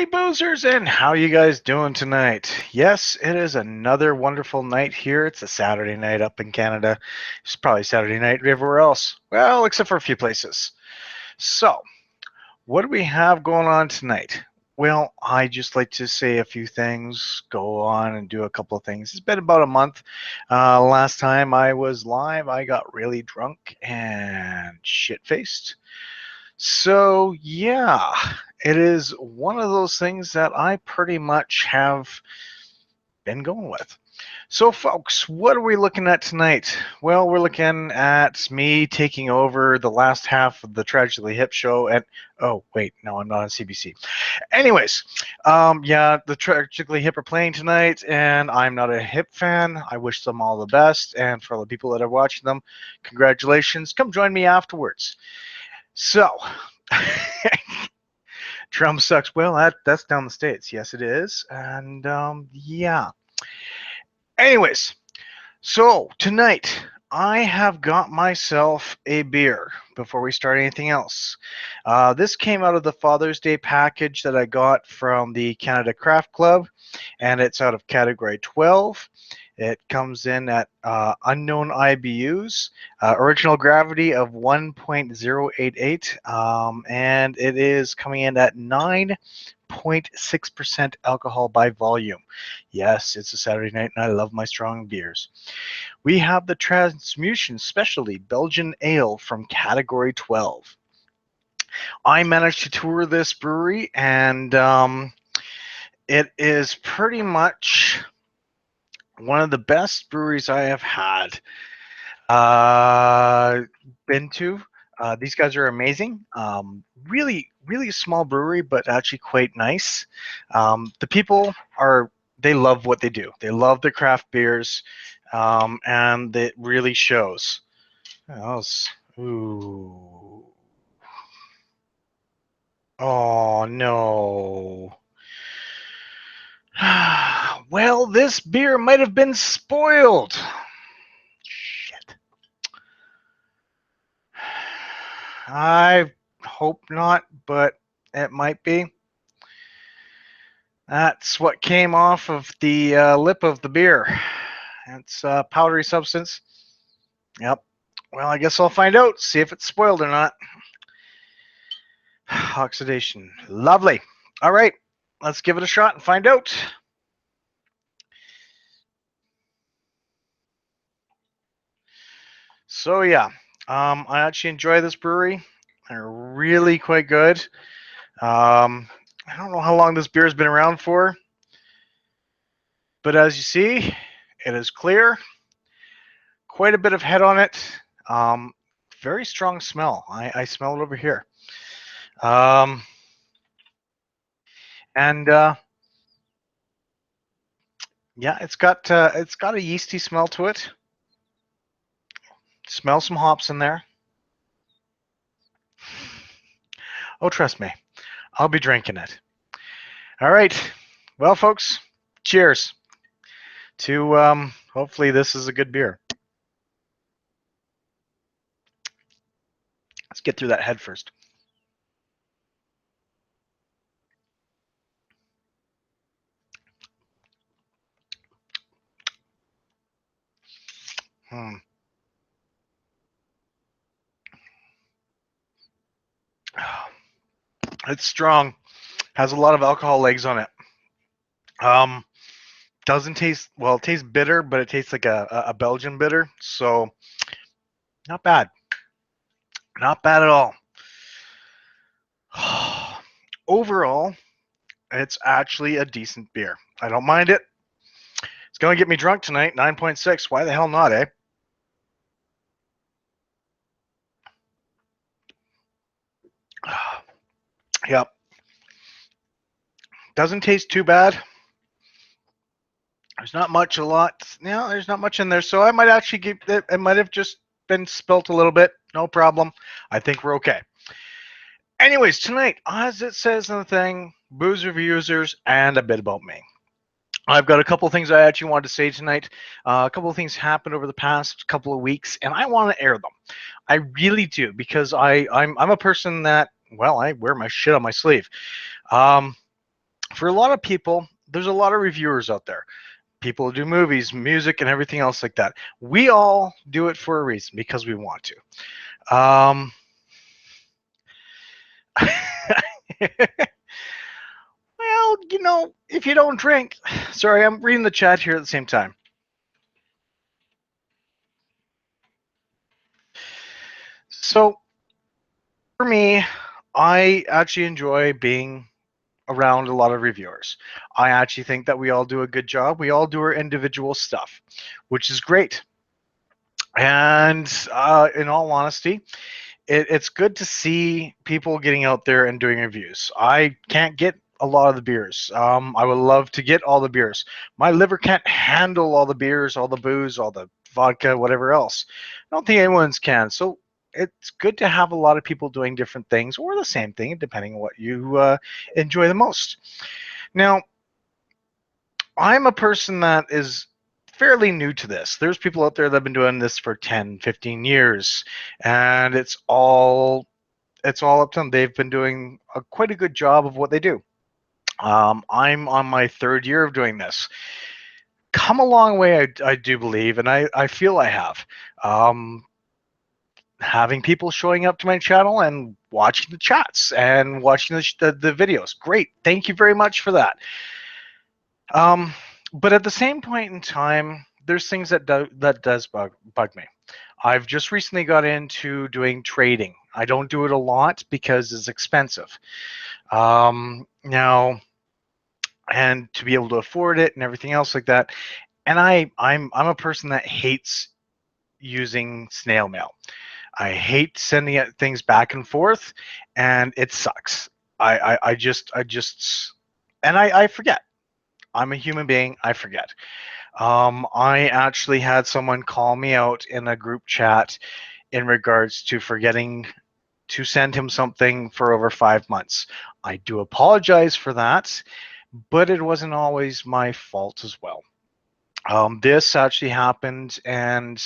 Howdy, boozers, and how you guys doing tonight? Yes, it is another wonderful night here. It's a Saturday night up in Canada. It's probably Saturday night everywhere else. Well, except for a few places. So, what do we have going on tonight? Well, I just like to say a few things, go on and do a couple of things. It's been about a month. Last time I was live, I got really drunk and shit-faced. So, yeah, it is one of those things that I pretty much have been going with. So, folks, what are we looking at tonight? Well, we're looking at me taking over the last half of the Tragically Hip show at. Oh, wait, no, I'm not on CBC. Anyways, yeah, the Tragically Hip are playing tonight, and I'm not a Hip fan. I wish them all the best, and for all the people that are watching them, congratulations. Come join me afterwards. So, Trump sucks. Well, that's down the states. Yes, it is. And yeah. Anyways, so tonight I have got myself a beer before we start anything else. This came out of the Father's Day package that I got from the Canada Craft Club, and it's out of category 12. It comes in at unknown IBUs, original gravity of 1.088, and it is coming in at 9.6% alcohol by volume. Yes, it's a Saturday night and I love my strong beers. We have the Transmutation Specialty Belgian Ale from category 12. I managed to tour this brewery, and it is pretty much one of the best breweries I have had been to. These guys are amazing. Really, really small brewery, but actually quite nice. The people they love what they do. They love their craft beers, and it really shows. Ooh. Oh no. Well, this beer might have been spoiled. Shit. I hope not, but it might be. That's what came off of the lip of the beer. It's a powdery substance. Yep. Well, I guess I'll find out, see if it's spoiled or not. Oxidation. Lovely. All right. Let's give it a shot and find out. So, yeah. I actually enjoy this brewery. They're really quite good. I don't know how long this beer has been around for, but as you see, it is clear. Quite a bit of head on it. Very strong smell. I smell it over here. And yeah, it's got a yeasty smell to it. Smell some hops in there. Oh, trust me, I'll be drinking it. All right. Well, folks, cheers to hopefully this is a good beer. Let's get through that head first. It's strong. Has a lot of alcohol legs on it. Doesn't taste well. It tastes bitter, but it tastes like a Belgian bitter. So not bad. Not bad at all. Overall, it's actually a decent beer. I don't mind it. It's going to get me drunk tonight. 9.6. Why the hell not, eh? Yep. Doesn't taste too bad. There's not much, a lot. No, there's not much in there. So I might actually get it. It might have just been spilt a little bit. No problem. I think we're okay. Anyways, tonight, as it says in the thing, booze reviewers and a bit about me. I've got a couple of things I actually wanted to say tonight. A couple of things happened over the past couple of weeks, and I want to air them. I really do, because I'm a person that, well, I wear my shit on my sleeve. For a lot of people, there's a lot of reviewers out there. People who do movies, music, and everything else like that. We all do it for a reason, because we want to. Well, if you don't drink, sorry, I'm reading the chat here at the same time. So for me, I actually enjoy being around a lot of reviewers. I actually think that we all do a good job. We all do our individual stuff, which is great. And in all honesty, it's good to see people getting out there and doing reviews. I can't get a lot of the beers. I would love to get all the beers. My liver can't handle all the beers, all the booze, all the vodka, whatever else. I don't think anyone's can. So it's good to have a lot of people doing different things or the same thing, depending on what you enjoy the most. Now, I'm a person that is fairly new to this. There's people out there that have been doing this for 10, 15 years, and it's all up to them. They've been doing quite a good job of what they do. I'm on my third year of doing this. Come a long way, I do believe, and I feel I have. Having people showing up to my channel and watching the chats and watching the videos. Great. Thank you very much for that. But at the same point in time, there's things that does bug me. I've just recently got into doing trading. I don't do it a lot because it's expensive. Now, and to be able to afford it and everything else like that. And I'm a person that hates using snail mail. I hate sending things back and forth, and it sucks. I just and I forget. I'm a human being. I forget. I actually had someone call me out in a group chat in regards to forgetting to send him something for over 5 months. I do apologize for that, but it wasn't always my fault as well. This actually happened, and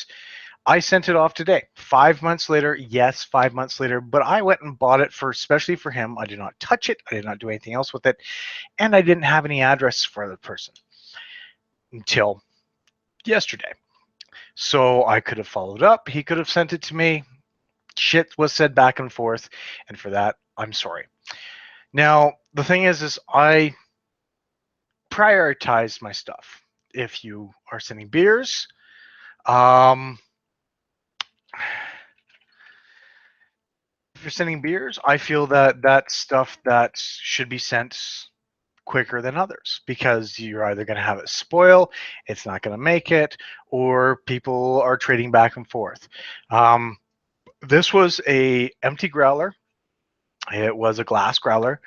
I sent it off today. 5 months later, yes, 5 months later, but I went and bought it especially for him. I did not touch it. I did not do anything else with it, and I didn't have any address for the person until yesterday. So I could have followed up. He could have sent it to me. Shit was said back and forth, and for that, I'm sorry. Now, the thing is I prioritize my stuff. If you are sending beers, if you're sending beers, I feel that that's stuff that should be sent quicker than others, because you're either going to have it spoil, it's not going to make it, or people are trading back and forth. This was a empty growler. It was a glass growler,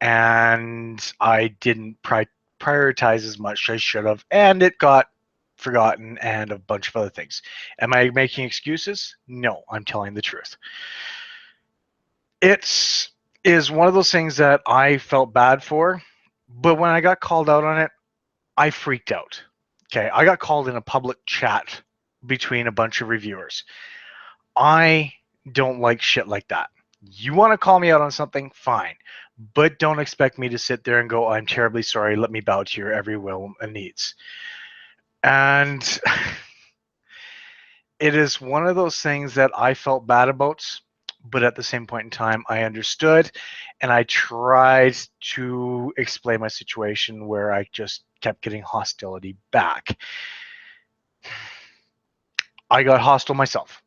and I didn't prioritize as much as I should have, and it got forgotten and a bunch of other things. Am I making excuses? No, I'm telling the truth. It is one of those things that I felt bad for, but when I got called out on it, I freaked out. Okay, I got called in a public chat between a bunch of reviewers. I don't like shit like that. You want to call me out on something, fine, but don't expect me to sit there and go, I'm terribly sorry, let me bow to your every will and needs. And it is one of those things that I felt bad about, but at the same point in time, I understood, and I tried to explain my situation where I just kept getting hostility back. I got hostile myself,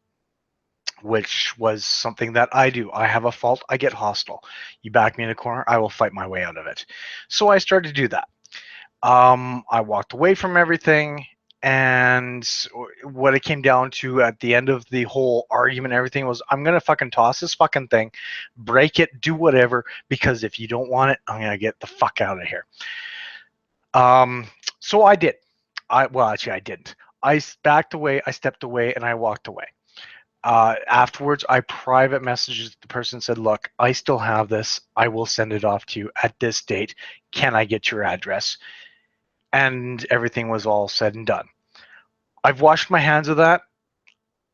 which was something that I do. I have a fault. I get hostile. You back me in a corner, I will fight my way out of it. So I started to do that. I walked away from everything, and what it came down to at the end of the whole argument, everything was, I'm gonna fucking toss this fucking thing, break it, do whatever, because if you don't want it, I'm gonna get the fuck out of here. So I did. Actually, I didn't. I backed away, I stepped away, and I walked away. Afterwards, I private messaged the person and said, look, I still have this. I will send it off to you at this date. Can I get your address? And everything was all said and done. I've washed my hands of that.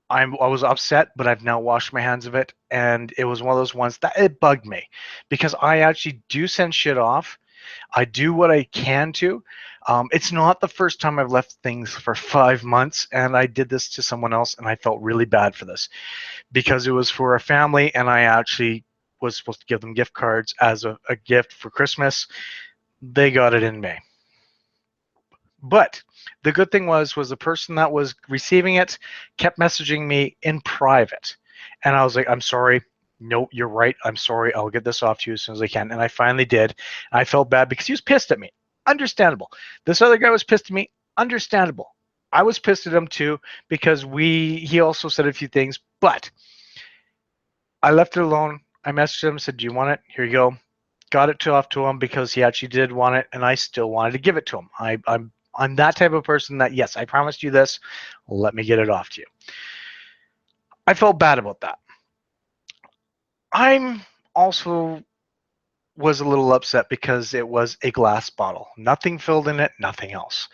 I was upset, but I've now washed my hands of it. And it was one of those ones that it bugged me, because I actually do send shit off. I do what I can to. It's not the first time I've left things for 5 months, and I did this to someone else, and I felt really bad for this because it was for a family, and I actually was supposed to give them gift cards as a gift for Christmas. They got it in May. But the good thing was the person that was receiving it kept messaging me in private. And I was like, I'm sorry. No, you're right. I'm sorry. I'll get this off to you as soon as I can. And I finally did. I felt bad because he was pissed at me. Understandable. This other guy was pissed at me. Understandable. I was pissed at him too because he also said a few things, but I left it alone. I messaged him, said, do you want it? Here you go. Got it off to him because he actually did want it, and I still wanted to give it to him. I'm that type of person that, yes, I promised you this. Let me get it off to you. I felt bad about that. I'm also was a little upset because it was a glass bottle. Nothing filled in it, nothing else.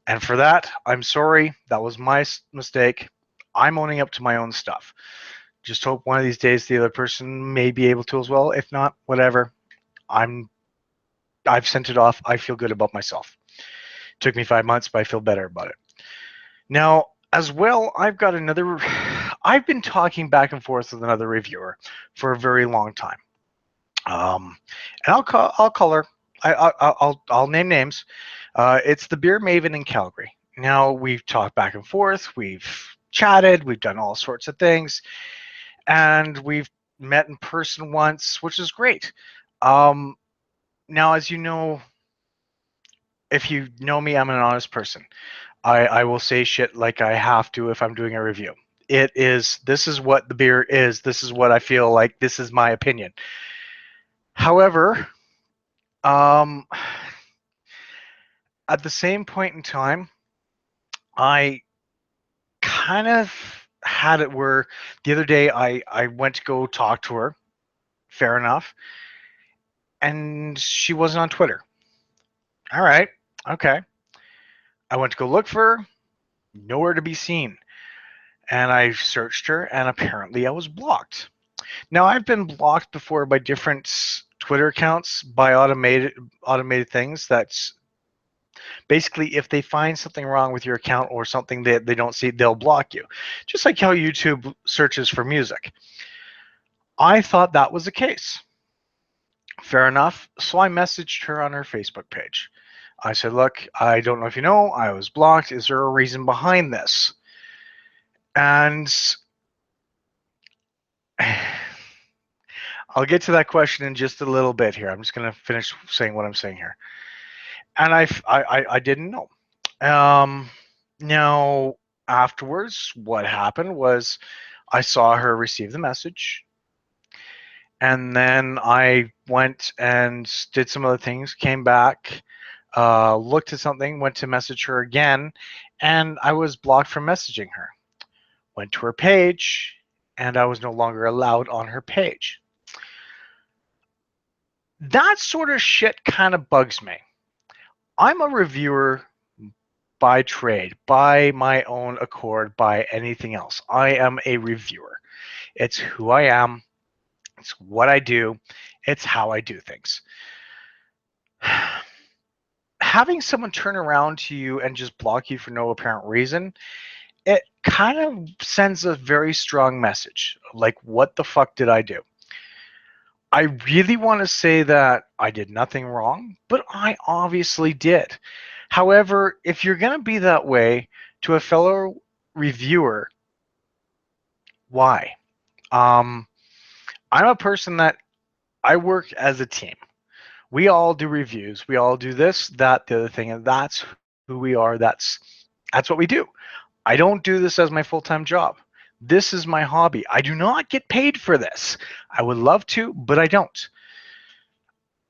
And for that, I'm sorry. That was my mistake. I'm owning up to my own stuff. Just hope one of these days the other person may be able to as well. If not, whatever. I've sent it off. I feel good about myself. It took me 5 months, but I feel better about it. Now, as well, I've been talking back and forth with another reviewer for a very long time. And I'll call her. I'll name names. It's the Beer Maven in Calgary. Now, we've talked back and forth. We've chatted. We've done all sorts of things. And we've met in person once, which is great. Now, as you know, if you know me, I'm an honest person. I will say shit like I have to if I'm doing a review. This is what the beer is. This is what I feel like. This is my opinion. However, at the same point in time, I kind of had it where the other day I went to go talk to her. Fair enough. And she wasn't on Twitter. All right. Okay. I went to go look for her. Nowhere to be seen. And I searched her, and apparently I was blocked. Now, I've been blocked before by different Twitter accounts by automated things. That's basically if they find something wrong with your account or something that they don't see, they'll block you. Just like how YouTube searches for music. I thought that was the case. Fair enough. So I messaged her on her Facebook page. I said, look, I don't know if you know, I was blocked. Is there a reason behind this? And I'll get to that question in just a little bit here. I'm just going to finish saying what I'm saying here. And I didn't know. Now, afterwards, what happened was I saw her receive the message. And then I went and did some other things, came back, looked at something, went to message her again, and I was blocked from messaging her. Went to her page, and I was no longer allowed on her page. That sort of shit kind of bugs me. I'm a reviewer by trade, by my own accord, by anything else. I am a reviewer. It's who I am. It's what I do. It's how I do things. Having someone turn around to you and just block you for no apparent reason, it kind of sends a very strong message. Like, what the fuck did I do? I really want to say that I did nothing wrong, but I obviously did. However, if you're going to be that way to a fellow reviewer, why? I'm a person that I work as a team. We all do reviews. We all do this, that, the other thing, and that's who we are. That's what we do. I don't do this as my full-time job. This is my hobby. I do not get paid for this. I would love to, but I don't.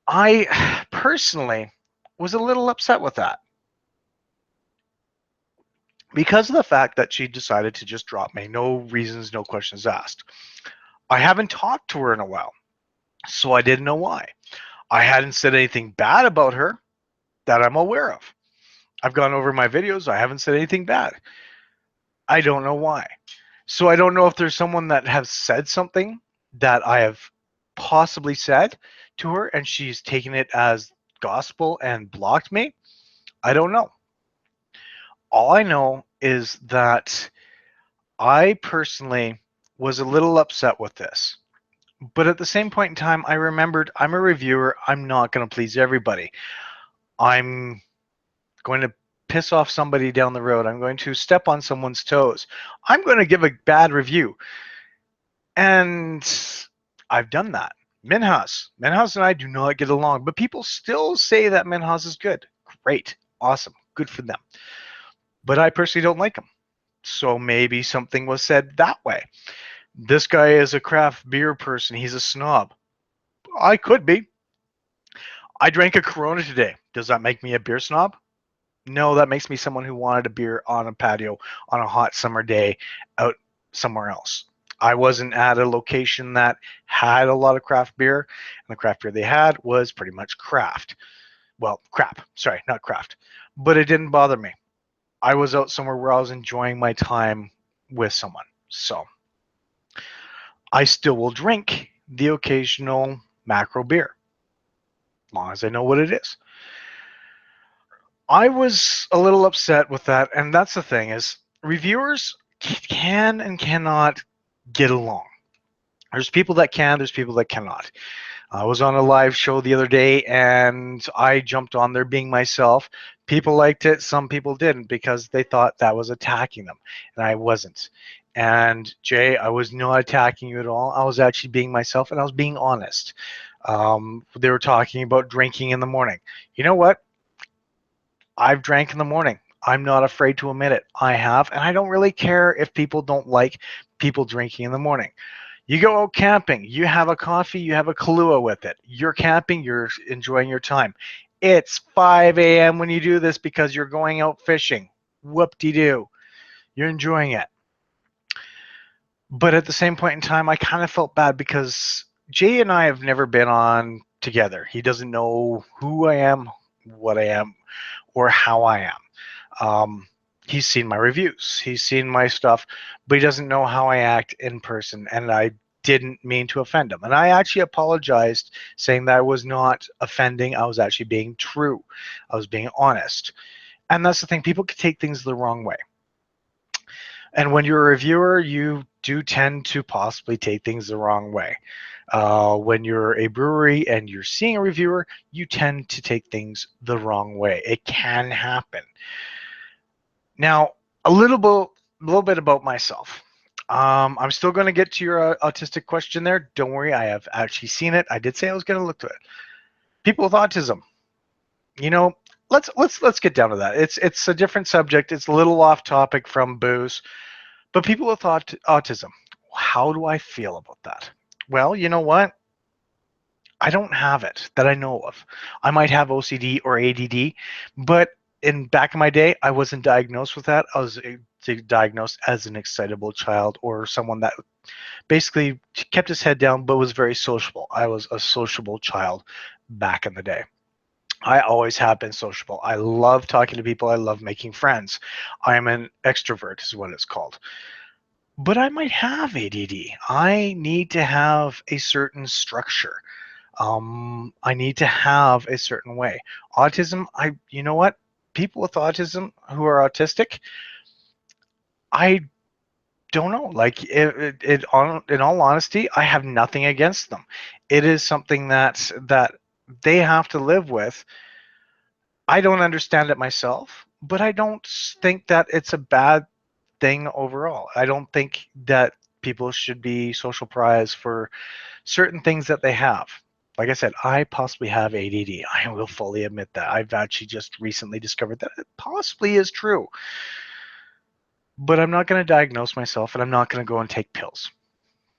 I personally was a little upset with that because of the fact that she decided to just drop me. No reasons, no questions asked. I haven't talked to her in a while, so I didn't know why. I hadn't said anything bad about her that I'm aware of. I've gone over my videos. I haven't said anything bad. I don't know why. So I don't know if there's someone that has said something that I have possibly said to her and she's taken it as gospel and blocked me? I don't know. All I know is that I personally was a little upset with this. But at the same point in time, I remembered I'm a reviewer. I'm not going to please everybody. I'm going to piss off somebody down the road. I'm going to step on someone's toes. I'm going to give a bad review. And I've done that. Minhas and I do not get along, but people still say that Minhas is good. Great. Awesome. Good for them. But I personally don't like him. So maybe something was said that way. This guy is a craft beer person. He's a snob. I could be. I drank a Corona today. Does that make me a beer snob? No, that makes me someone who wanted a beer on a patio on a hot summer day out somewhere else. I wasn't at a location that had a lot of craft beer, and the craft beer they had was pretty much craft. Well, crap. Sorry, not craft. But it didn't bother me. I was out somewhere where I was enjoying my time with someone. So I still will drink the occasional macro beer, as long as I know what it is. I was a little upset with that, and that's the thing is reviewers can and cannot get along. There's people that can, there's people that cannot. I was on a live show the other day and I jumped on there being myself. People liked it, some people didn't because they thought that was attacking them, and I wasn't. And Jay, I was not attacking you at all. I was actually being myself and I was being honest. They were talking about drinking in the morning. You know what? I've drank in the morning. I'm not afraid to admit it. I have, and I don't really care if people don't like people drinking in the morning. You go out camping, you have a coffee, you have a Kahlua with it. You're camping, you're enjoying your time. It's 5 a.m. when you do this because you're going out fishing. Whoop-de-doo. You're enjoying it. But at the same point in time, I kind of felt bad because Jay and I have never been on together. He doesn't know who I am, what I am, or how I am. He's seen my reviews, he's seen my stuff, but he doesn't know how I act in person, and I didn't mean to offend him. And I actually apologized, saying that I was not offending, I was actually being true. I was being honest. And that's the thing, people can take things the wrong way. And when you're a reviewer, you do tend to possibly take things the wrong way. When you're a brewery and you're seeing a reviewer, you tend to take things the wrong way. It can happen. Now, a little bit about myself. I'm still going to get to your autistic question there. Don't worry, I have actually seen it. I did say I was going to look to it. People with autism. You know, let's get down to that. It's a different subject. It's a little off topic from booze, but people with autism. How do I feel about that? Well, you know what? I don't have it that I know of. I might have OCD or ADD, but in back in my day, I wasn't diagnosed with that. I was diagnosed as an excitable child or someone that basically kept his head down but was very sociable. I was a sociable child back in the day. I always have been sociable. I love talking to people. I love making friends. I am an extrovert, is what it's called. But I might have ADD. I need to have a certain structure. I need to have a certain way. Autism, you know what? People with autism who are autistic, I don't know. Like, in all honesty, I have nothing against them. It is something that they have to live with. I don't understand it myself, but I don't think that it's a bad thing overall. I don't think that people should be social pariahs for certain things that they have. Like I said, I possibly have ADD. I will fully admit that. I've actually just recently discovered that it possibly is true. But I'm not going to diagnose myself, and I'm not going to go and take pills.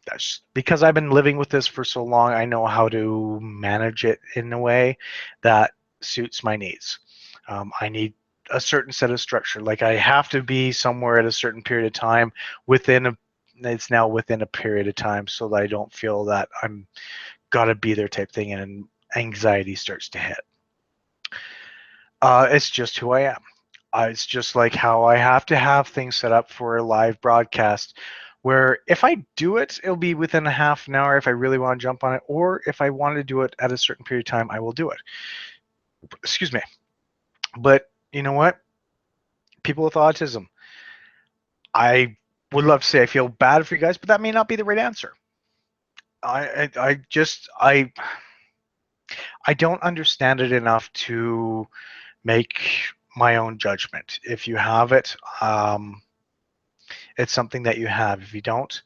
That's because I've been living with this for so long. I know how to manage it in a way that suits my needs. I need a certain set of structure. Like, I have to be somewhere at a certain period of time it's now within a period of time, so that I don't feel that I'm gotta be there type thing and anxiety starts to hit. It's just who I am. It's just like how I have to have things set up for a live broadcast where if I do it, it'll be within a half an hour if I really want to jump on it, or if I want to do it at a certain period of time, I will do it. Excuse me. But you know what? People with autism, I would love to say I feel bad for you guys, but that may not be the right answer. I don't understand it enough to make my own judgment. If you have it, it's something that you have. If you don't,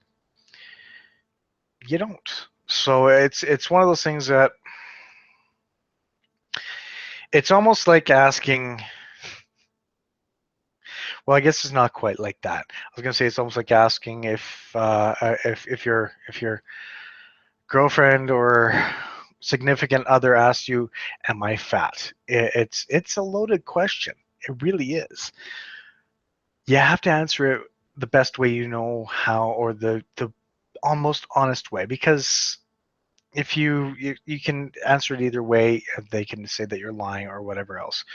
you don't. So it's one of those things that it's almost like asking. Well, I guess it's not quite like that. I was gonna say it's almost like asking if your girlfriend or significant other asks you, "Am I fat?" It's a loaded question. It really is. You have to answer it the best way you know how, or the almost honest way, because if you can answer it either way, they can say that you're lying or whatever else.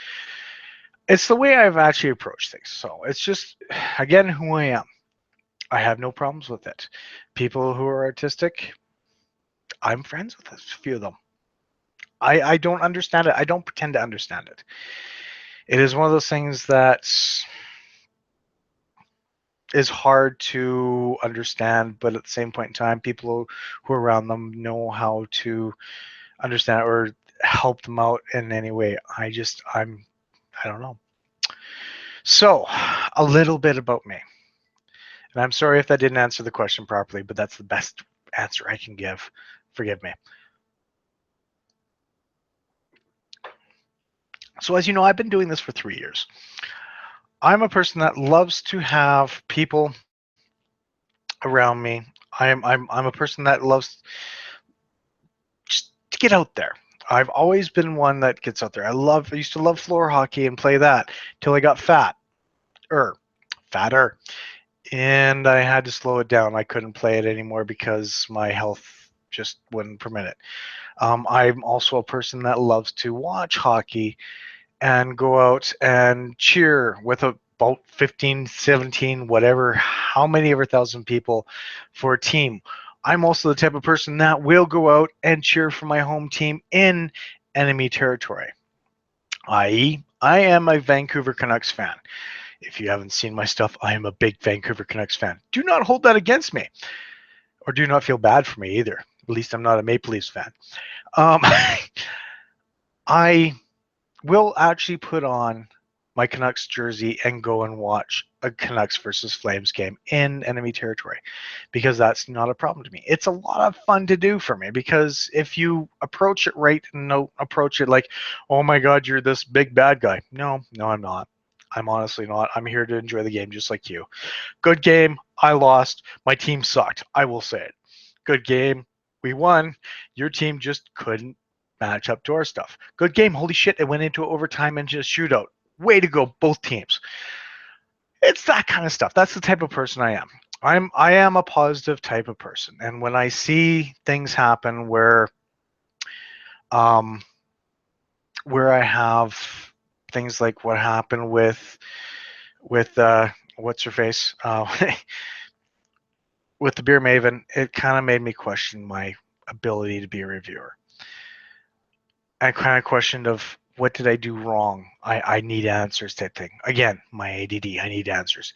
It's the way I've actually approached things. So it's just, again, who I am. I have no problems with it. People who are artistic, I'm friends with a few of them. I don't understand it. I don't pretend to understand it. It is one of those things that is hard to understand, but at the same point in time, people who are around them know how to understand or help them out in any way. I don't know. So, a little bit about me. And I'm sorry if that didn't answer the question properly, but that's the best answer I can give. Forgive me. So, as you know, I've been doing this for 3 years. I'm a person that loves to have people around me. I'm a person that loves just to get out there. I've always been one that gets out there. I used to love floor hockey and play that till I got fatter, and I had to slow it down. I couldn't play it anymore because my health just wouldn't permit it. I'm also a person that loves to watch hockey and go out and cheer with about 15, 17, whatever, how many ever thousand people for a team. I'm also the type of person that will go out and cheer for my home team in enemy territory, i.e., I am a Vancouver Canucks fan. If you haven't seen my stuff, I am a big Vancouver Canucks fan. Do not hold that against me, or do not feel bad for me either. At least I'm not a Maple Leafs fan. Um, I will actually put on my Canucks jersey and go and watch a Canucks versus Flames game in enemy territory, because that's not a problem to me. It's a lot of fun to do for me, because if you approach it right and don't approach it like, oh my God, you're this big bad guy. No, no, I'm not. I'm honestly not. I'm here to enjoy the game just like you. Good game. I lost. My team sucked. I will say it. Good game. We won. Your team just couldn't match up to our stuff. Good game. Holy shit. It went into overtime and just shootout. Way to go, both teams. It's that kind of stuff. That's the type of person I am. I am a positive type of person. And when I see things happen um where I have things like what happened with what's her face? With the Beer Maven, it kind of made me question my ability to be a reviewer. I kind of questioned of what did I do wrong. I need answers type thing. Again, my ADD. I need answers.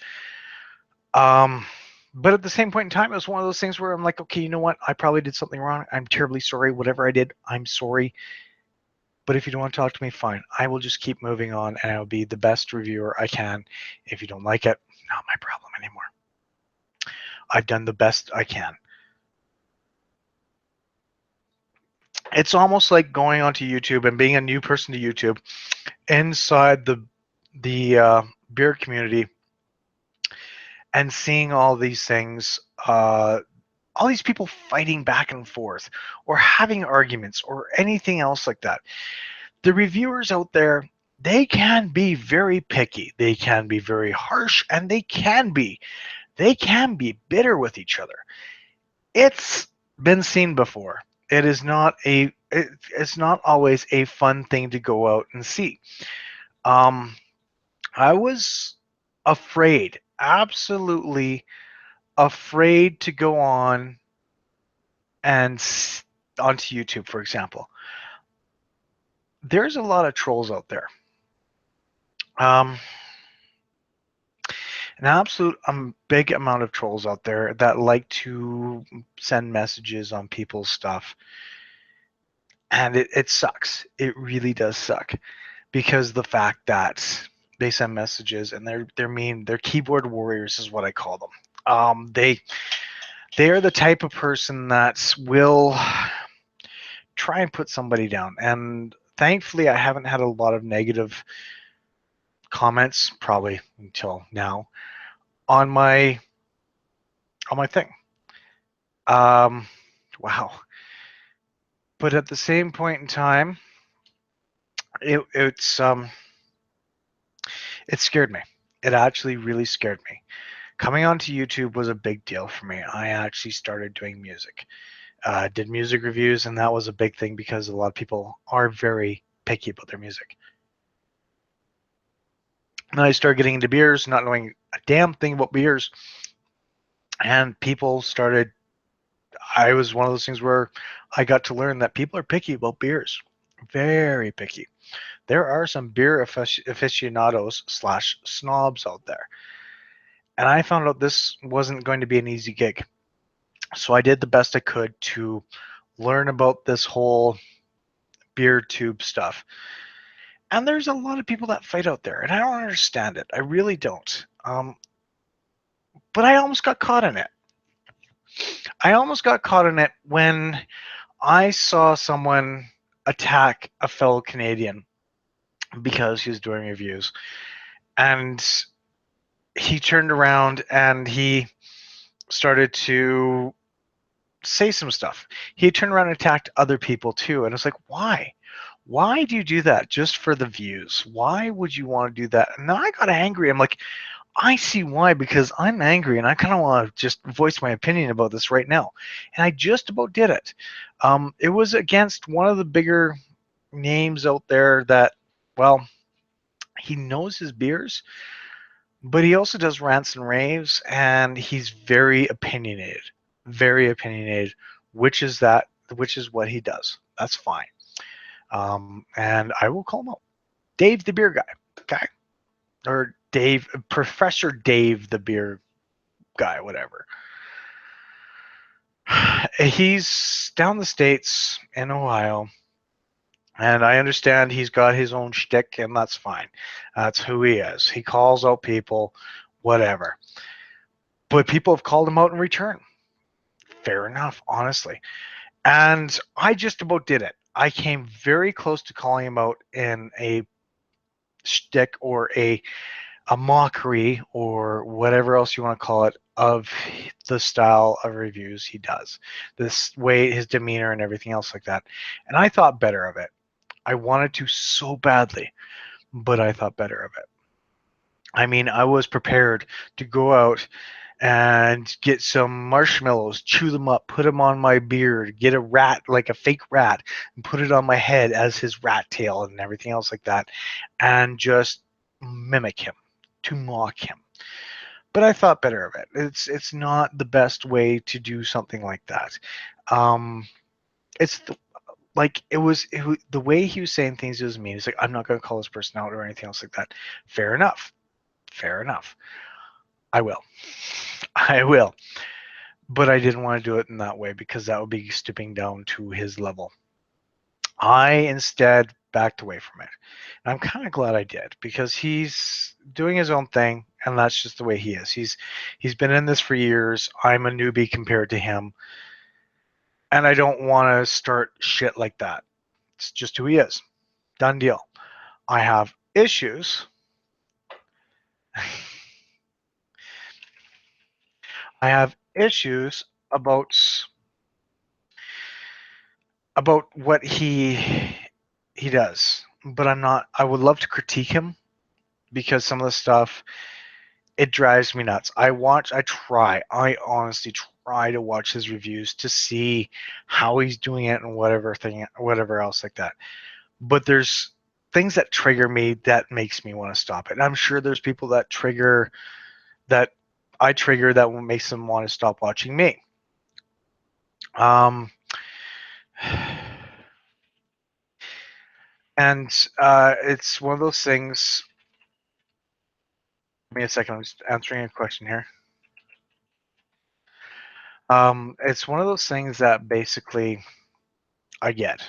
Um, but at the same point in time, it was one of those things where I'm like, okay, you know what? I probably did something wrong. I'm terribly sorry. Whatever I did, I'm sorry. But if you don't want to talk to me, fine. I will just keep moving on, and I will be the best reviewer I can. If you don't like it, not my problem anymore. I've done the best I can. It's almost like going onto YouTube and being a new person to YouTube inside the beer community and seeing all these things, all these people fighting back and forth or having arguments or anything else like that. The reviewers out there, they can be very picky, they can be very harsh, and they can be bitter with each other. It's been seen before. It's not always a fun thing to go out and see. um I was afraid, absolutely afraid to go on and onto YouTube, for example. there's a lot of trolls out there. Um, an absolute big amount of trolls out there that like to send messages on people's stuff. And it sucks. It really does suck, because the fact that they send messages and they're mean, they're keyboard warriors is what I call them. They are the type of person that will try and put somebody down. And thankfully, I haven't had a lot of negative comments, probably until now, on my thing. Wow. But at the same point in time, it scared me. It actually really scared me. Coming onto YouTube was a big deal for me. I actually started doing music. Did music reviews, and that was a big thing because a lot of people are very picky about their music. And I started getting into beers, not knowing a damn thing about beers. And people started, I was one of those things where I got to learn that people are picky about beers. Very picky. There are some beer aficionados / snobs out there. And I found out this wasn't going to be an easy gig. So I did the best I could to learn about this whole beer tube stuff. And there's a lot of people that fight out there, and I don't understand it. I really don't. But I almost got caught in it. I almost got caught in it when I saw someone attack a fellow Canadian because he was doing reviews. And he turned around and he started to say some stuff. He turned around and attacked other people too. And it's like, why? Why do you do that just for the views? Why would you want to do that? And then I got angry. I'm like, I see why, because I'm angry and I kind of want to just voice my opinion about this right now. And I just about did it. It was against one of the bigger names out there that, well, he knows his beers, but he also does rants and raves, and he's very opinionated, which is what he does. That's fine. And I will call him out. Dave the beer guy. Okay. Or Professor Dave the beer guy, whatever. He's down the States in Ohio, and I understand he's got his own shtick, and that's fine. That's who he is. He calls out people, whatever. But people have called him out in return. Fair enough, honestly. And I just about did it. I came very close to calling him out in a shtick or a mockery or whatever else you want to call it of the style of reviews he does, this way, his demeanor and everything else like that. And I thought better of it. I wanted to so badly, but I thought better of it. I mean, I was prepared to go out and get some marshmallows, chew them up, put them on my beard, get a rat, like a fake rat, and put it on my head as his rat tail and everything else like that, and just mimic him, to mock him. But I thought better of it. It's not the best way to do something like that. It's like the way he was saying things was mean. It's like, I'm not going to call this person out or anything else like that. Fair enough. Fair enough. I will. I will. But I didn't want to do it in that way because that would be stooping down to his level. I instead backed away from it. And I'm kind of glad I did, because he's doing his own thing, and that's just the way he is. He's been in this for years. I'm a newbie compared to him, and I don't want to start shit like that. It's just who he is. Done deal. I have issues. I have issues about what he does, but I'm not. I would love to critique him, because some of the stuff, it drives me nuts. I honestly try to watch his reviews to see how he's doing it and whatever else like that. But there's things that trigger me that makes me want to stop it. And I'm sure there's people that that I trigger that makes them want to stop watching me. Um, And it's one of those things. Give me a second. I'm just answering a question here. It's one of those things that basically I get.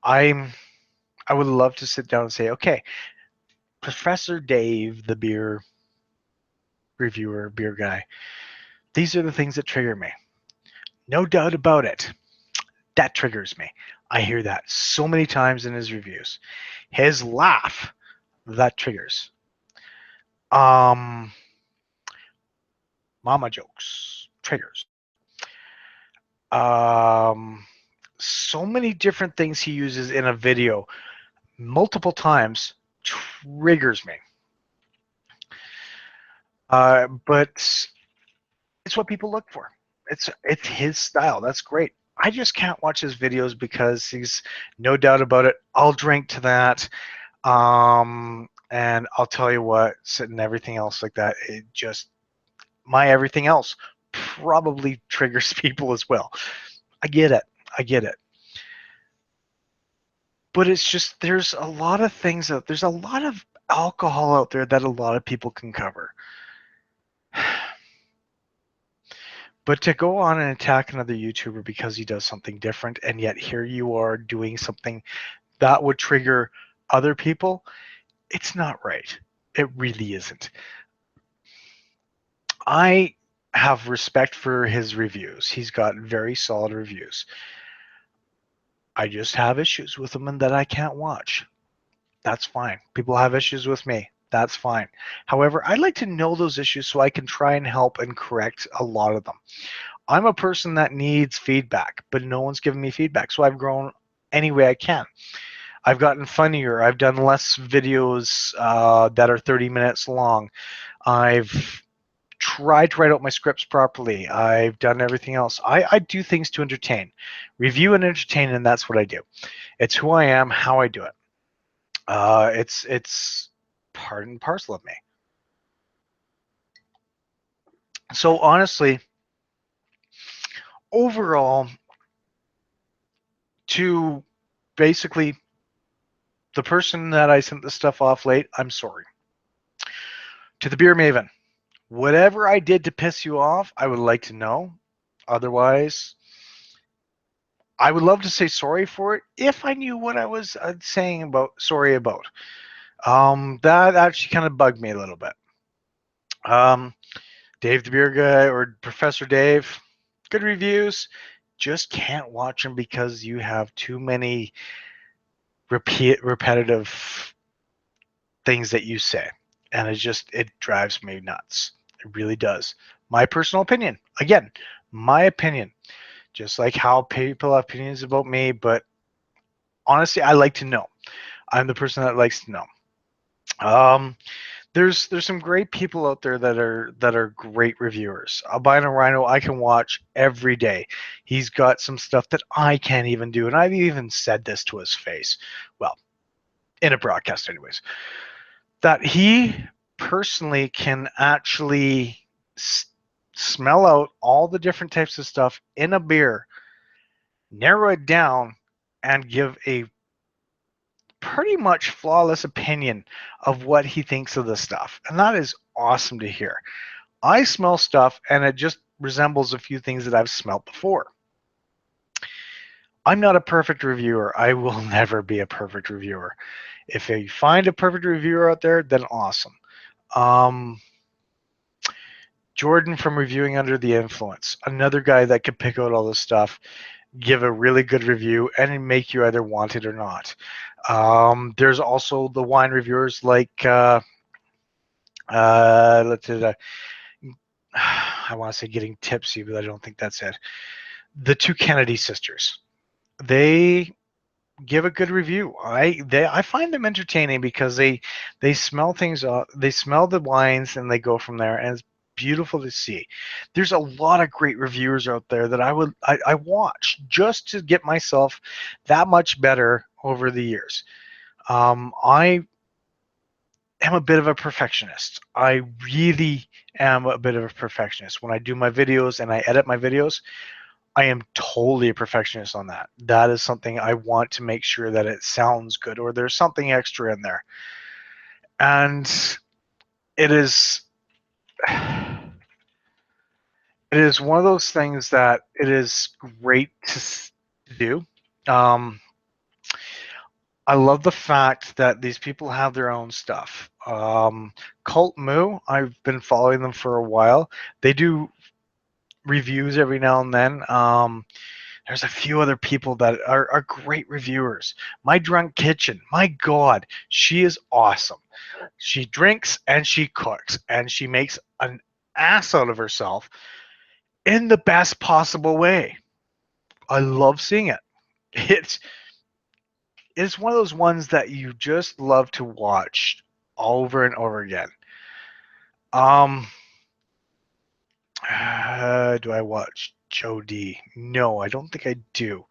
I would love to sit down and say, okay, Professor Dave, the beer reviewer, beer guy, these are the things that trigger me. No doubt about it. That triggers me. I hear that so many times in his reviews. His laugh, that triggers. Mama jokes, triggers. Um, so many different things he uses in a video multiple times triggers me. But it's what people look for. It's his style. That's great. I just can't watch his videos because he's no doubt about it. I'll drink to that. And I'll tell you what, and everything else like that, it just my everything else probably triggers people as well. I get it. I get it. But it's just there's a lot of things out there's a lot of alcohol out there that a lot of people can cover. But to go on and attack another YouTuber because he does something different, and yet here you are doing something that would trigger other people, it's not right. It really isn't. I have respect for his reviews. He's got very solid reviews. I just have issues with them and that I can't watch. That's fine. People have issues with me. That's fine. However, I'd like to know those issues so I can try and help and correct a lot of them. I'm a person that needs feedback, but no one's given me feedback. So I've grown any way I can. I've gotten funnier. I've done less videos that are 30 minutes long. I've tried to write out my scripts properly. I've done everything else. I do things to entertain, review and entertain, and that's what I do. It's who I am, how I do it. It's part and parcel of me. So honestly, overall, to basically the person that I sent the stuff off late, I'm sorry. To the beer maven, whatever I did to piss you off, I would like to know. Otherwise, I would love to say sorry for it if I knew what I was saying about sorry about. That actually kind of bugged me a little bit. Dave the Beer Guy or Professor Dave, good reviews. Just can't watch them because you have too many repetitive things that you say, and it drives me nuts. It really does. My personal opinion. Again, my opinion. Just like how people have opinions about me, but honestly, I like to know. I'm the person that likes to know. There's some great people out there that are great reviewers. Albino Rhino, I can watch every day. He's got some stuff that I can't even do, and I've even said this to his face. Well, in a broadcast, anyways, that he personally can actually smell out all the different types of stuff in a beer, narrow it down, and give a pretty much flawless opinion of what he thinks of the stuff. And that is awesome to hear. I smell stuff and it just resembles a few things that I've smelt before. I'm not a perfect reviewer. I will never be a perfect reviewer. If you find a perfect reviewer out there, then awesome. Jordan from Reviewing Under the Influence, another guy that could pick out all this stuff, give a really good review, and make you either want it or not. There's also the wine reviewers like let's say I want to say Getting Tipsy, but I don't think that's it. The two Kennedy sisters. They give a good review. I find them entertaining because they smell things up, they smell the wines, and they go from there, and it's beautiful to see. There's a lot of great reviewers out there that I watch just to get myself that much better over the years. I am a bit of a perfectionist. I really am a bit of a perfectionist. When I do my videos and I edit my videos, I am totally a perfectionist on that. That is something I want to make sure that it sounds good or there's something extra in there. And it is it is one of those things that it is great to do. Um, I love the fact that these people have their own stuff. Cult Moo, I've been following them for a while. They do reviews every now and then. There's a few other people that are great reviewers. My Drunk Kitchen, my God, she is awesome. She drinks and she cooks and she makes an ass out of herself in the best possible way. I love seeing it. It's it's one of those ones that you just love to watch over and over again. Um, do I watch Joe D? No, I don't think I do.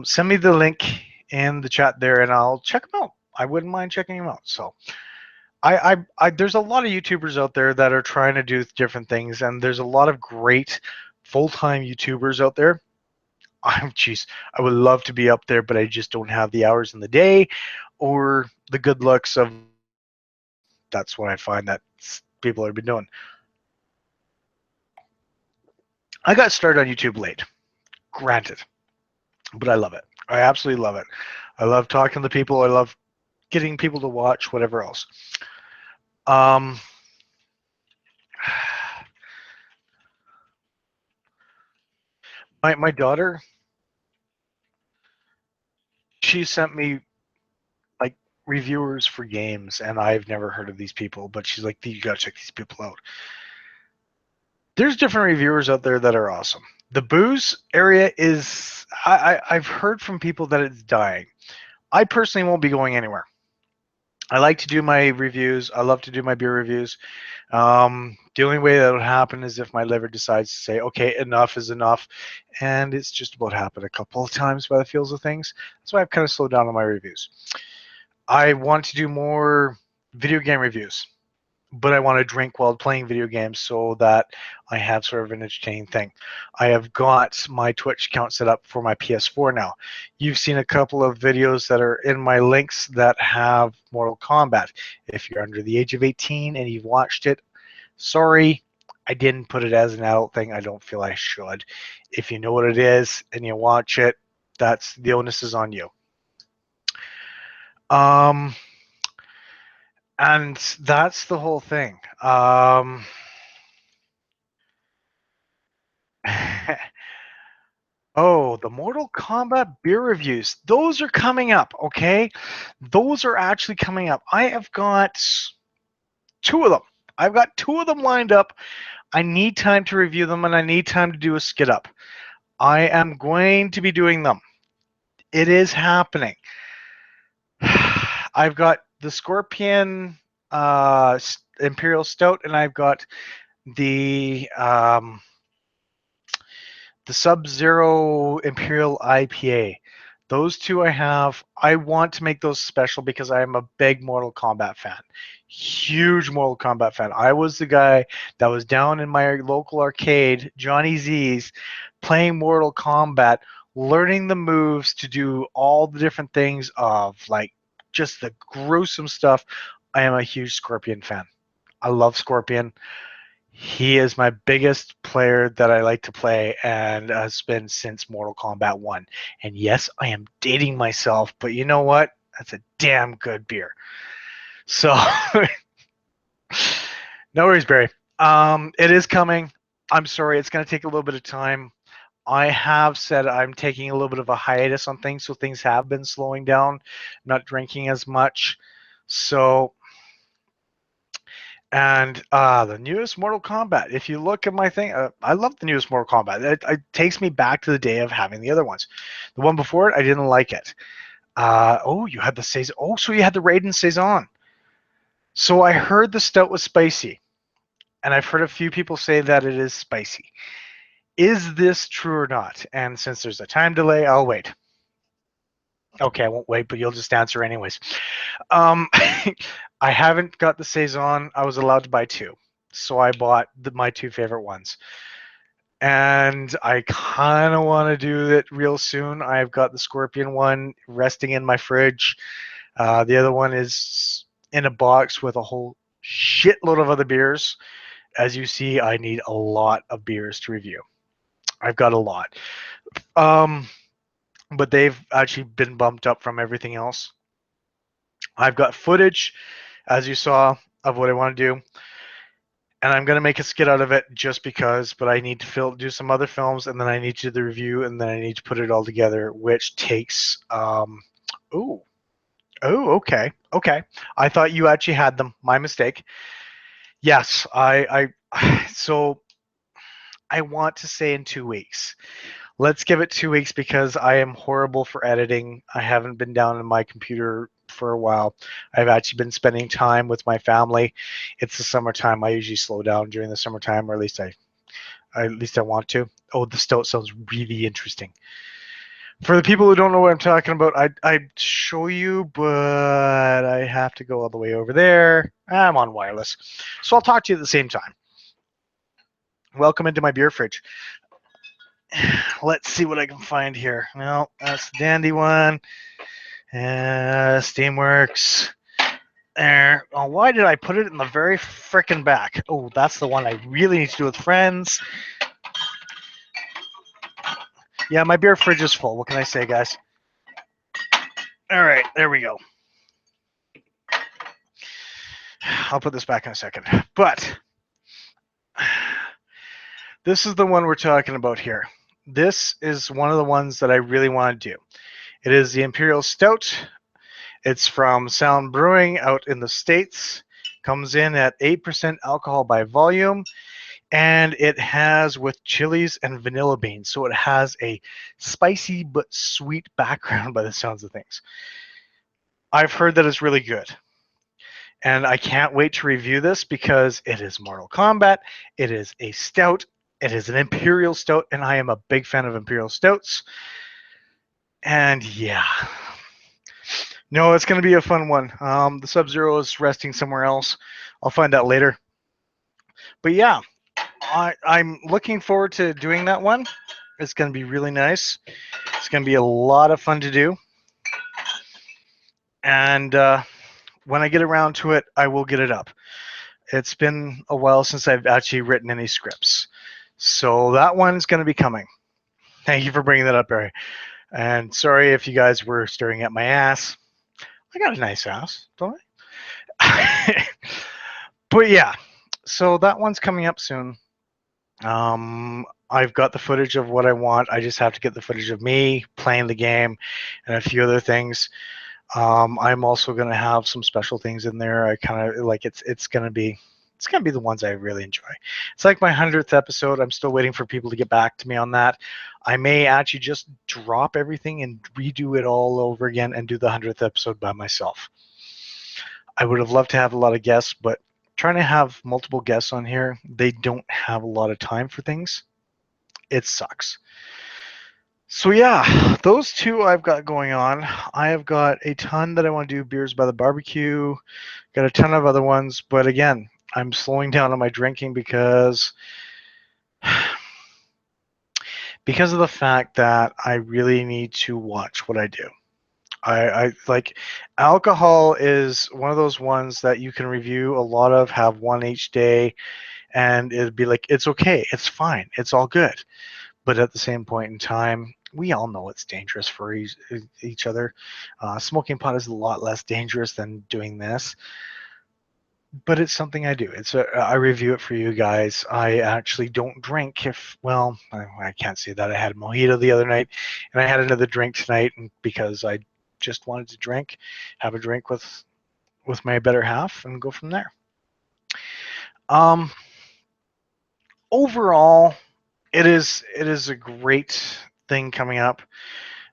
Send me the link in the chat there, and I'll check them out. I wouldn't mind checking them out. So, there's a lot of YouTubers out there that are trying to do different things, and there's a lot of great full-time YouTubers out there. Geez, I would love to be up there, but I just don't have the hours in the day or the good looks of. That's what I find that people have been doing. I got started on YouTube late, granted, but I love it. I absolutely love it. I love talking to people. I love getting people to watch whatever else. Um, my daughter, she sent me like reviewers for games, and I've never heard of these people, but she's like, you gotta check these people out. There's different reviewers out there that are awesome. The booze area is, I've heard from people that it's dying. I personally won't be going anywhere. I like to do my reviews. I love to do my beer reviews. The only way that would happen is if my liver decides to say, okay, enough is enough. And it's just about happened a couple of times by the feels of things. That's why I've kind of slowed down on my reviews. I want to do more video game reviews, but I want to drink while playing video games so that I have sort of an entertaining thing. I have got my Twitch account set up for my PS4 now. You've seen a couple of videos that are in my links that have Mortal Kombat. If you're under the age of 18 and you've watched it, sorry, I didn't put it as an adult thing. I don't feel I should. If you know what it is and you watch it, that's the onus is on you. And that's the whole thing. Oh, the Mortal Kombat beer reviews. Those are coming up, okay? Those are actually coming up. I have got two of them. I've got two of them lined up. I need time to review them, and I need time to do a skid up. I am going to be doing them. It is happening. I've got the Scorpion Imperial Stout, and I've got the Sub-Zero Imperial IPA. Those two I have. I want to make those special because I am a big Mortal Kombat fan. Huge Mortal Kombat fan. I was the guy that was down in my local arcade, Johnny Z's, playing Mortal Kombat, learning the moves to do all the different things of like just the gruesome stuff. I am a huge Scorpion fan. I love Scorpion. He is my biggest player that I like to play and has been since Mortal Kombat 1. And yes, I am dating myself, but you know what? That's a damn good beer. So, no worries, Barry. It is coming. I'm sorry, it's going to take a little bit of time. I have said I'm taking a little bit of a hiatus on things, so things have been slowing down, not drinking as much. So, and the newest Mortal Kombat. If you look at my thing, I love the newest Mortal Kombat. It takes me back to the day of having the other ones. The one before it, I didn't like it. Oh, you had the Saison. Oh, so you had the Raiden Saison. So I heard the stout was spicy, and I've heard a few people say that it is spicy. Is this true or not? And since there's a time delay, I'll wait. Okay, I won't wait, but you'll just answer anyways. I haven't got the Saison. I was allowed to buy two. So I bought my two favorite ones. and I kind of want to do it real soon. I've got the Scorpion one resting in my fridge. The other one is in a box with a whole shitload of other beers. As you see, I need a lot of beers to review. I've got a lot. Um, but they've actually been bumped up from everything else. I've got footage, as you saw, of what I want to do, and I'm gonna make a skit out of it just because. But I need to do some other films, and then I need to do the review, and then I need to put it all together, which takes. Ooh, okay, okay. I thought you actually had them. My mistake. Yes, So I want to say in 2 weeks. Let's give it 2 weeks because I am horrible for editing. I haven't been down on my computer for a while. I've actually been spending time with my family. It's the summertime. I usually slow down during the summertime, or at least I want to. Oh, the stout sounds really interesting. For the people who don't know what I'm talking about, I'd show you, but I have to go all the way over there. I'm on wireless. So I'll talk to you at the same time. Welcome into my beer fridge. Let's see what I can find here. No, that's the Dandy one. Steamworks. There. Oh, why did I put it in the very frickin' back? Oh, that's the one I really need to do with friends. Yeah, my beer fridge is full. What can I say, guys? All right, there we go. I'll put this back in a second. But this is the one we're talking about here. This is one of the ones that I really want to do. It is the Imperial Stout. It's from Sound Brewing out in the States. Comes in at 8% alcohol by volume. And it has with chilies and vanilla beans. So it has a spicy but sweet background by the sounds of things. I've heard that it's really good. And I can't wait to review this because it is Mortal Kombat. It is a stout. It is an Imperial Stout, and I am a big fan of Imperial Stouts. And yeah. No, it's going to be a fun one. The Sub-Zero is resting somewhere else. I'll find out later. But yeah, I'm looking forward to doing that one. It's going to be really nice. It's going to be a lot of fun to do. And when I get around to it, I will get it up. It's been a while since I've actually written any scripts. So that one's going to be coming. Thank you for bringing that up, Barry. And sorry if you guys were staring at my ass. I got a nice ass, don't I? But yeah, so that one's coming up soon. I've got the footage of what I want. I just have to get the footage of me playing the game and a few other things. I'm also going to have some special things in there. I kind of like it's going to be the ones I really enjoy. It's like my 100th episode. I'm still waiting for people to get back to me on that. I may actually just drop everything and redo it all over again and do the 100th episode by myself. I would have loved to have a lot of guests, but trying to have multiple guests on here, they don't have a lot of time for things. It sucks. So yeah, those two I've got going on. I have got a ton that I want to do. Beers by the Barbecue. Got a ton of other ones, but again, I'm slowing down on my drinking because of the fact that I really need to watch what I do. I like alcohol is one of those ones that you can review a lot of, have one each day, and it'd be like, it's okay, it's fine, it's all good. But at the same point in time, we all know it's dangerous for each other. Smoking pot is a lot less dangerous than doing this, but it's something I do. I review it for you guys. I actually don't drink I can't say that. I had a mojito the other night, and I had another drink tonight because I just wanted to have a drink with my better half, and go from there. Overall, it is a great thing coming up.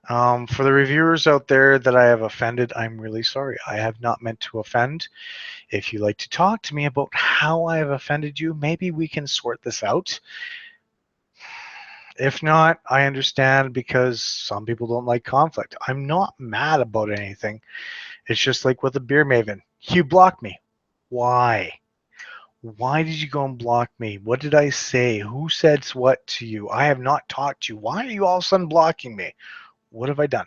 For the reviewers out there that I have offended, I'm really sorry. I have not meant to offend. If you'd like to talk to me about how I have offended you, maybe we can sort this out. If not, I understand, because some people don't like conflict. I'm not mad about anything. It's just like with the Beer Maven. You blocked me. Why? Why did you go and block me? What did I say? Who said what to you? I have not talked to you. Why are you all of a sudden blocking me? What have I done?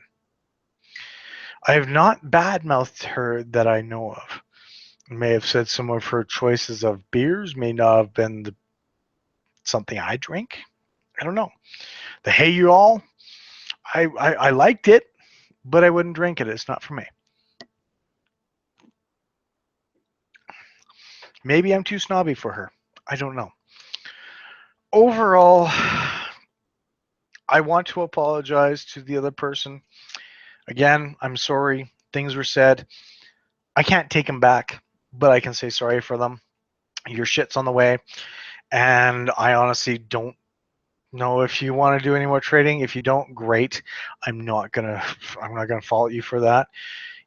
I have not badmouthed her that I know of. May have said some of her choices of beers may not have been something I drink. I don't know. The Hey You All, I liked it, but I wouldn't drink it. It's not for me. Maybe I'm too snobby for her. I don't know. Overall, I want to apologize to the other person. Again, I'm sorry. Things were said. I can't take them back, but I can say sorry for them. Your shit's on the way. And I honestly don't know if you want to do any more trading. If you don't, great. I'm not gonna fault you for that.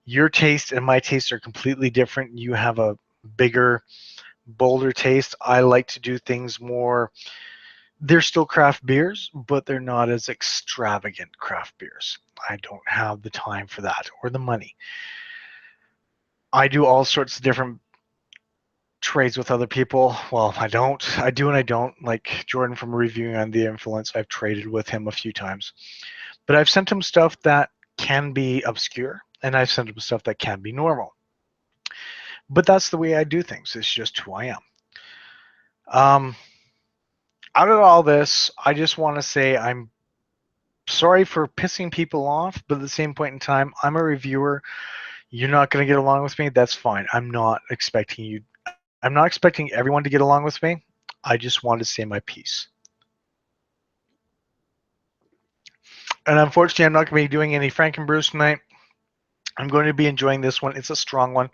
Your taste and my taste are completely different. You have a bigger, bolder taste. I like to do things more. They're still craft beers, but they're not as extravagant craft beers. I don't have the time for that or the money. I do all sorts of different trades with other people. Well, I don't. I do and I don't. Like Jordan from Reviewing on the Influence, I've traded with him a few times. But I've sent him stuff that can be obscure, and I've sent him stuff that can be normal. But that's the way I do things. It's just who I am. Um, Out of all this, I just want to say I'm sorry for pissing people off, but at the same point in time, I'm a reviewer. You're not going to get along with me. That's fine. I'm not expecting everyone to get along with me. I just want to say my piece. And unfortunately, I'm not going to be doing any Frankenbrews tonight. I'm going to be enjoying this one. It's a strong one.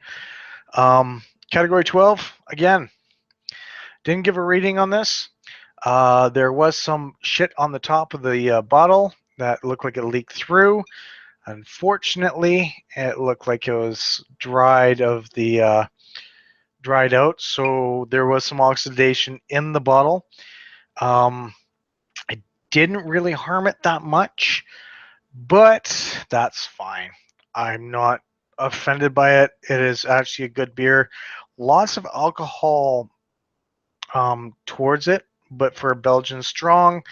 Category 12, again, didn't give a rating on this. There was some shit on the top of the bottle that looked like it leaked through. Unfortunately, it looked like it was dried out, so there was some oxidation in the bottle. It didn't really harm it that much, but that's fine. I'm not offended by it. It is actually a good beer. Lots of alcohol towards it, but for a Belgian strong,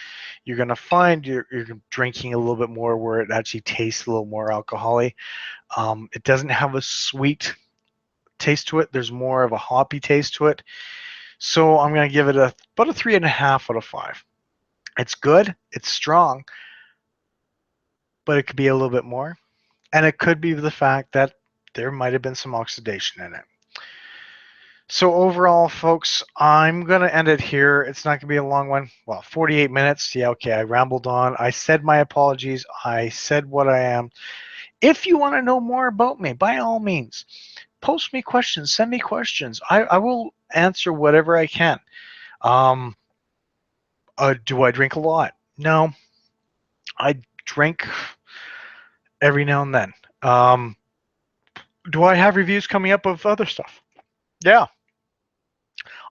you're going to find you're drinking a little bit more where it actually tastes a little more alcoholic. It doesn't have a sweet taste to it. There's more of a hoppy taste to it. So I'm going to give it about a 3.5 out of 5. It's good. It's strong, but it could be a little bit more. And it could be the fact that there might have been some oxidation in it. So overall, folks, I'm going to end it here. It's not going to be a long one. Well, 48 minutes. Yeah, okay, I rambled on. I said my apologies. I said what I am. If you want to know more about me, by all means, post me questions. Send me questions. I will answer whatever I can. Do I drink a lot? No. I drink every now and then. Do I have reviews coming up of other stuff? Yeah.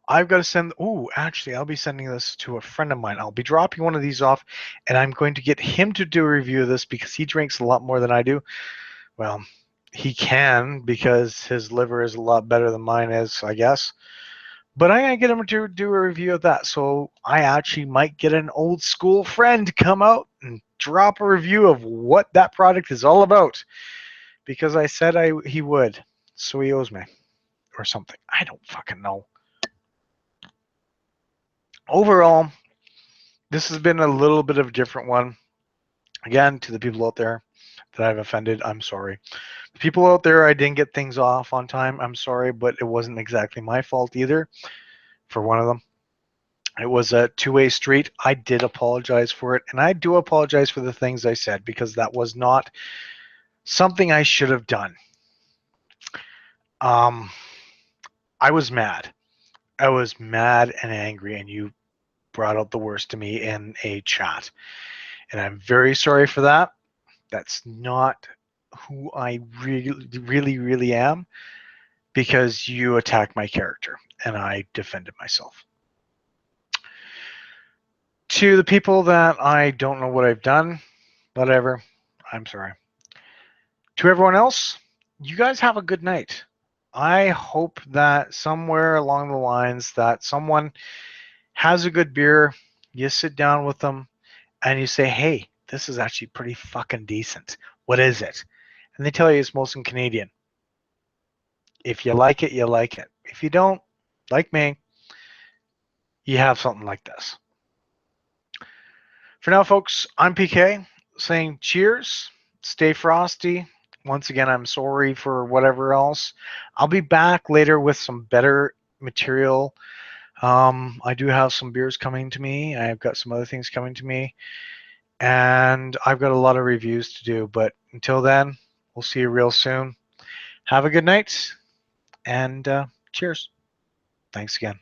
I've got to send. Oh, actually, I'll be sending this to a friend of mine. I'll be dropping one of these off, and I'm going to get him to do a review of this because he drinks a lot more than I do. Well, he can because his liver is a lot better than mine is, I guess. But I'm going to get him to do a review of that. So I actually might get an old school friend to come out and drop a review of what that product is all about. Because I said he would. So he owes me. Or something. I don't fucking know. Overall, this has been a little bit of a different one. Again, to the people out there that I've offended, I'm sorry. The people out there I didn't get things off on time, I'm sorry, but it wasn't exactly my fault either for one of them. It was a two-way street. I did apologize for it, and I do apologize for the things I said because that was not something I should have done. I was mad. I was mad and angry, and you brought out the worst to me in a chat. And I'm very sorry for that. That's not who I really am because you attacked my character and I defended myself. To the people that I don't know what I've done, whatever, I'm sorry. To everyone else, you guys have a good night. I hope that somewhere along the lines that someone has a good beer, you sit down with them and you say, hey, this is actually pretty fucking decent. What is it? And they tell you it's Molson Canadian. If you like it, you like it. If you don't, like me, you have something like this. For now, folks, I'm PK saying cheers, stay frosty. Once again, I'm sorry for whatever else. I'll be back later with some better material. I do have some beers coming to me. I've got some other things coming to me. And I've got a lot of reviews to do. But until then, we'll see you real soon. Have a good night and cheers. Thanks again.